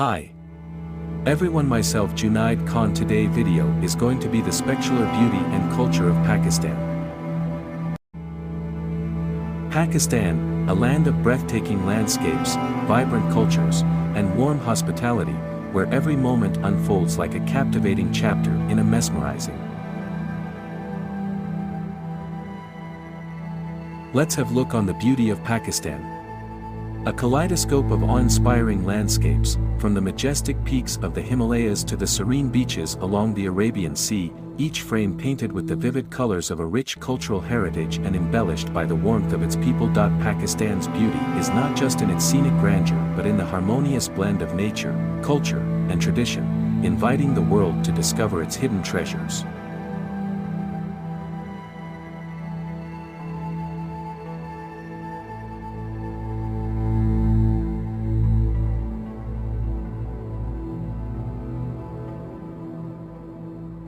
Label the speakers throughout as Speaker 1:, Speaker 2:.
Speaker 1: Hi. Everyone, myself Junaid Khan. Today video is going to be the spectacular beauty and culture of Pakistan. Pakistan, a land of breathtaking landscapes, vibrant cultures, and warm hospitality, where every moment unfolds like a captivating chapter in a mesmerizing. Let's have a look on the beauty of Pakistan. A kaleidoscope of awe-inspiring landscapes, from the majestic peaks of the Himalayas to the serene beaches along the Arabian Sea, each frame painted with the vivid colors of a rich cultural heritage and embellished by the warmth of its people. Pakistan's beauty is not just in its scenic grandeur but in the harmonious blend of nature, culture, and tradition, inviting the world to discover its hidden treasures.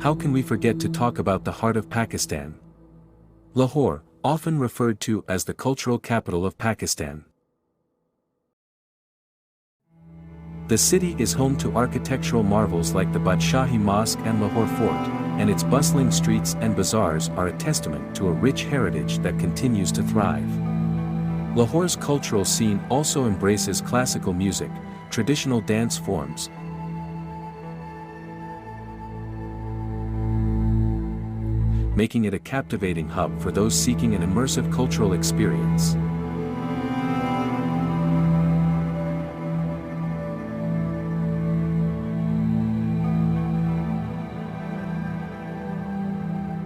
Speaker 1: How can we forget to talk about the heart of Pakistan? Lahore, often referred to as the cultural capital of Pakistan. The city is home to architectural marvels like the Badshahi Mosque and Lahore Fort, and its bustling streets and bazaars are a testament to a rich heritage that continues to thrive. Lahore's cultural scene also embraces classical music, traditional dance forms, making it a captivating hub for those seeking an immersive cultural experience.